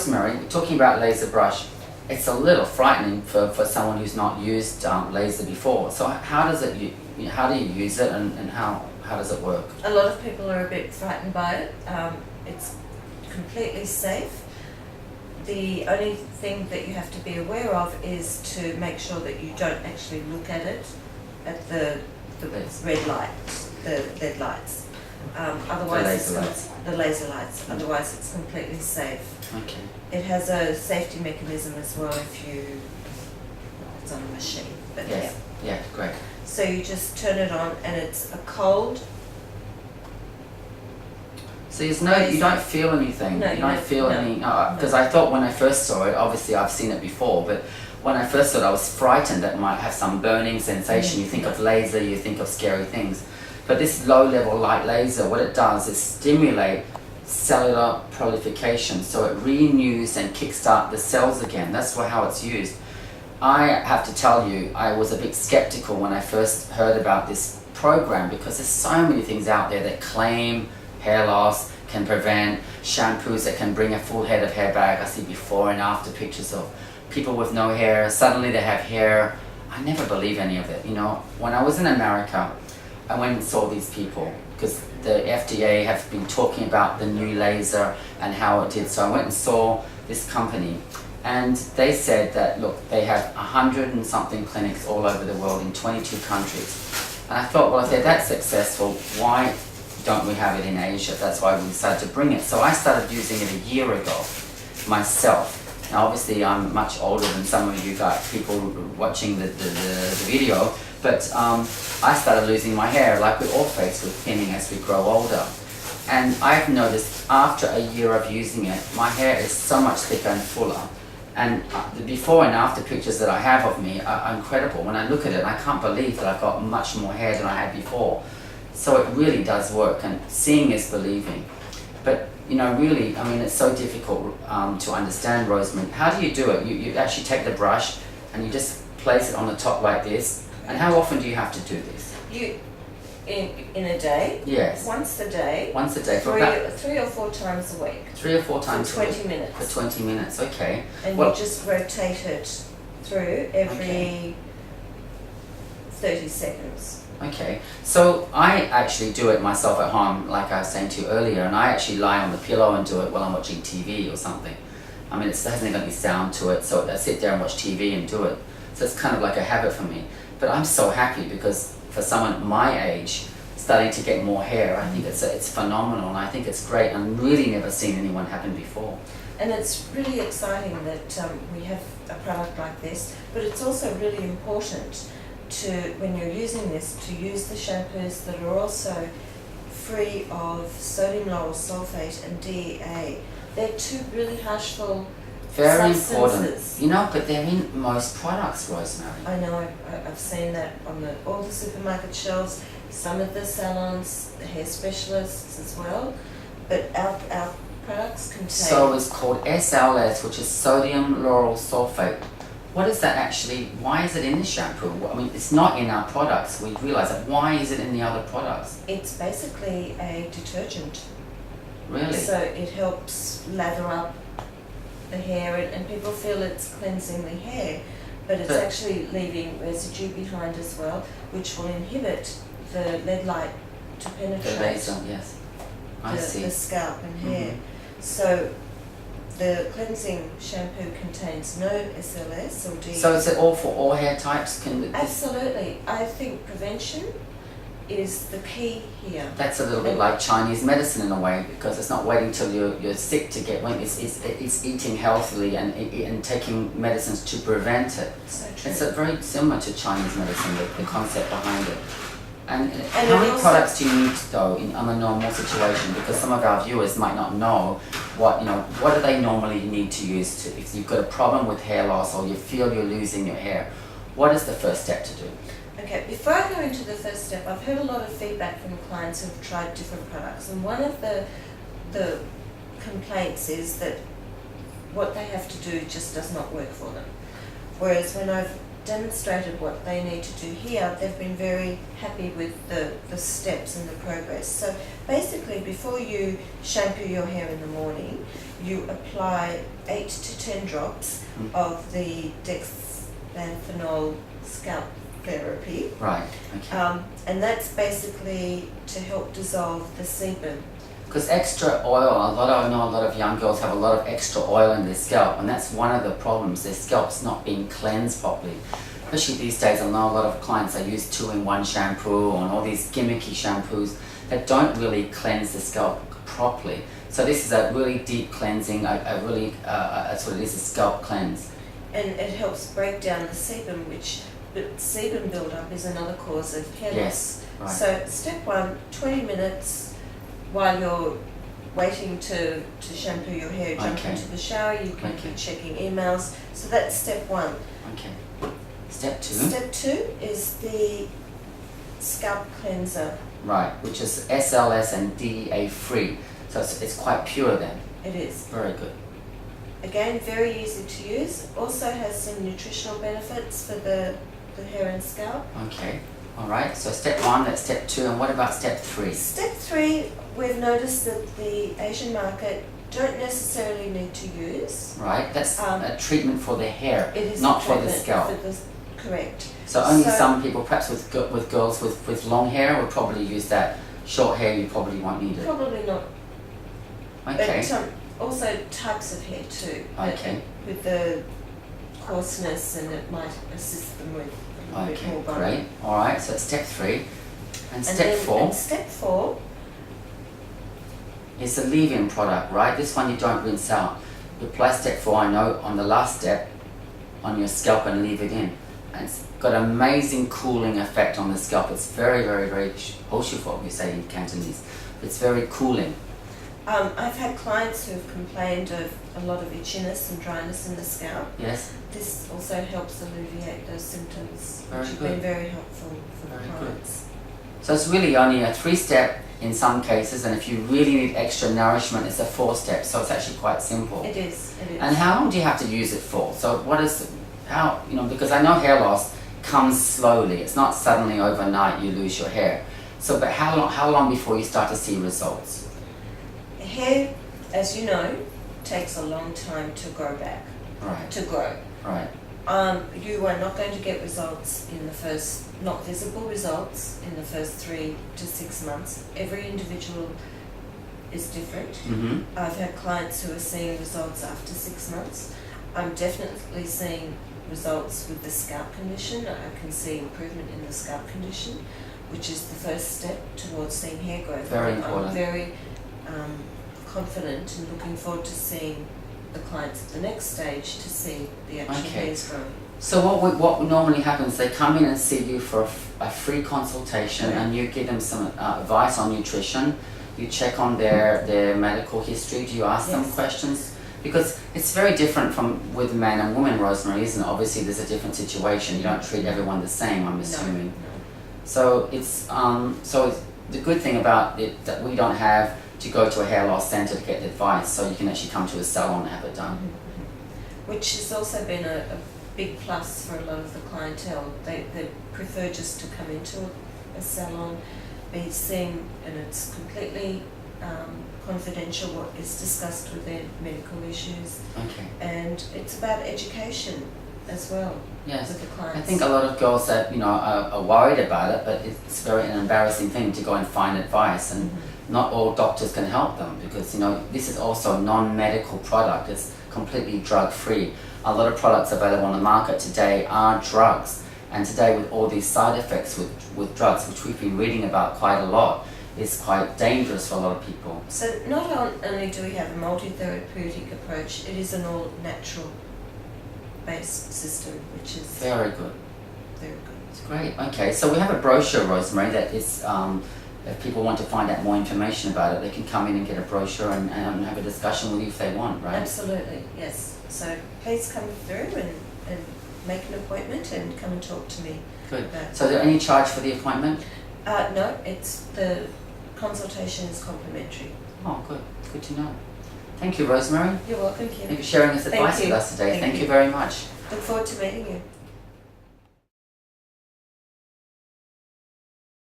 Rosemary, talking about laser brush, it's a little frightening for someone who's not used laser before. So how do you use it, and how does it work? A lot of people are a bit frightened by it. It's completely safe. The only thing that you have to be aware of is to make sure that you don't actually look at it at the red lights, the LED lights. Otherwise, the laser lights. Otherwise, it's completely safe. Okay. It has a safety mechanism as well if it's on a machine. But yes. Yeah, great. So you just turn it on, and it's a cold. So you don't feel anything. No, you don't feel any. Because I thought when I first saw it, obviously I've seen it before, but when I first saw it, I was frightened that it might have some burning sensation. You think of laser, you think of scary things. But this low-level light laser, what it does is stimulate cellular proliferation, so it renews and kickstart the cells again. That's how it's used. I have to tell you, I was a bit skeptical when I first heard about this program, because there's so many things out there that claim hair loss, can prevent, shampoos that can bring a full head of hair back. I see before and after pictures of people with no hair, suddenly they have hair. I never believe any of it. When I was in America, I went and saw these people because the FDA have been talking about the new laser and how it did. So I went and saw this company, and they said that, look, they have 100 and something clinics all over the world in 22 countries. And I thought, well, if they're that successful, why don't we have it in Asia? That's why we decided to bring it. So I started using it a year ago myself. Now obviously I'm much older than some of you guys, people watching the video, but I started losing my hair, like we all face with thinning as we grow older. And I've noticed after a year of using it, my hair is so much thicker and fuller. And the before and after pictures that I have of me are incredible. When I look at it, I can't believe that I've got much more hair than I had before. So it really does work, and seeing is believing. But really, I mean, it's so difficult to understand, Rosemary. How do you do it? You actually take the brush and you just place it on the top like this. And how often do you have to do this? In a day? Yes. Once a day. Once a day. For about 3 or 4 times a week. 3 or 4 times for 20 minutes. For 20 minutes, okay. And you just rotate it through every 30 seconds. Okay, so I actually do it myself at home, like I was saying to you earlier, and I actually lie on the pillow and do it while I'm watching TV or something. I mean, it hasn't got any sound to it, so I sit there and watch TV and do it. So it's kind of like a habit for me. But I'm so happy because for someone my age, starting to get more hair, I think it's phenomenal, and I think it's great. I've really never seen anyone happen before. And it's really exciting that we have a product like this, but it's also really important when you're using this, to use the shampoos that are also free of sodium lauryl sulfate and DEA. They're 2 really harshful Very substances. important. But they're in most products, Rosemary. I know, I've seen that on all the supermarket shelves, some of the salons, the hair specialists as well. But our products contain... So it's called SLS, which is sodium lauryl sulfate. What is that actually? Why is it in the shampoo? I mean, it's not in our products. We realise that. Why is it in the other products? It's basically a detergent. Really? So it helps lather up the hair, and people feel it's cleansing the hair, but it's actually leaving residue behind as well, which will inhibit the LED light to penetrate the laser, yes. I see. The scalp and hair. So the cleansing shampoo contains no SLS or DEA. So is it all for all hair types? Absolutely. I think prevention is the key here. That's a little bit like Chinese medicine in a way, because it's not waiting till you're sick to get one. It's eating healthily and taking medicines to prevent it. So true. It's very similar to Chinese medicine, the concept behind it. And how many products do you need though on a normal situation? Because some of our viewers might not know what do they normally need to use if you've got a problem with hair loss or you feel you're losing your hair. What is the first step to do? Okay, before I go into the first step, I've heard a lot of feedback from clients who've tried different products, and one of the complaints is that what they have to do just does not work for them. Whereas when I've demonstrated what they need to do here, they've been very happy with the steps and the progress. So basically, before you shampoo your hair in the morning, you apply 8 to 10 drops of the dexlansophenol scalp therapy. Right. Okay. And that's basically to help dissolve the sebum. Because extra oil, I know a lot of young girls have a lot of extra oil in their scalp, and that's one of the problems. Their scalp's not being cleansed properly. Especially these days, I know a lot of clients, they use 2-in-1 shampoo and all these gimmicky shampoos that don't really cleanse the scalp properly. So this is a really deep cleansing, that's what it is, a scalp cleanse. And it helps break down the sebum, which sebum buildup is another cause of hair loss. Yes, right. So step 1, 20 minutes while you're waiting to shampoo your hair, jump into the shower, you can keep checking emails. So that's step 1. Okay. Step 2? Step 2 is the scalp cleanser. Right, which is SLS and DEA free. So it's quite pure then. It is. Very good. Again, very easy to use. Also has some nutritional benefits for the hair and scalp. Okay. All right. So step 1, that's step 2. And what about step 3? Step 3, we've noticed that the Asian market don't necessarily need to use. Right. That's a treatment for the hair, it is not for the scalp. Correct. So only some people, perhaps with girls with long hair, would probably use that. Short hair, you probably won't need it. Probably not. Okay. But also types of hair too. Okay. With the coarseness, and it might assist them with a bit more bone. Great. All right. So it's step 3, and step 4. And step 4 is a leave-in product, right? This one you don't rinse out. You apply step 4, I know, on the last step on your scalp and leave it in. And it's got an amazing cooling effect on the scalp. It's very, very, very hoshufo, we say in Cantonese. It's very cooling. I've had clients who have complained of a lot of itchiness and dryness in the scalp. Yes. This also helps alleviate those symptoms, Very which have good. been very helpful for the Very clients. So it's really only a 3-step in some cases, and if you really need extra nourishment, it's a 4-step. So it's actually quite simple. It is. It is. And how long do you have to use it for? So because I know hair loss comes slowly. It's not suddenly overnight you lose your hair. So, but how long before you start to see results? Hair, as you know, takes a long time to grow back. Right. To grow. Right. You are not going to get results in the first, not visible results in the first 3 to 6 months. Every individual is different. Mm-hmm. I've had clients who are seeing results after 6 months. I'm definitely seeing results with the scalp condition. I can see improvement in the scalp condition, which is the first step towards seeing hair growth. Very important. I'm very confident and looking forward to seeing the clients at the next stage to see the actual hairs growing. So what normally happens, they come in and see you for a free consultation, and you give them some advice on nutrition. You check on their medical history. Do you ask them questions? Because it's very different from with men and women, Rosemary, isn't it? Obviously there's a different situation. You don't treat everyone the same, I'm assuming. No. So it's the good thing about it that we don't have to go to a hair loss centre to get advice, so you can actually come to a salon and have it done. Mm-hmm. Which has also been a big plus for a lot of the clientele. They prefer just to come into a salon, be seen, and it's completely confidential what is discussed with their medical issues. Okay. And it's about education as well. Yes. With the clients. I think a lot of girls that are worried about it, but it's an embarrassing thing to go and find advice, and not all doctors can help them, because this is also a non-medical product. It's completely drug-free. A lot of products available on the market today are drugs, and today with all these side effects with drugs, which we've been reading about quite a lot, is quite dangerous for a lot of people. So not only do we have a multi-therapeutic approach, it is an all-natural based system, which is very good. Very good. It's great. Okay, so we have a brochure, Rosemary, that is, if people want to find out more information about it, they can come in and get a brochure and have a discussion with you if they want, right? Absolutely, yes. So please come through and make an appointment and come and talk to me. Good. So is there any charge for the appointment? No, the consultation is complimentary. Oh, good. Good to know. Thank you, Rosemary. You're welcome, Kim. Thank you for sharing this advice with us today. Thank you very much. Look forward to meeting you.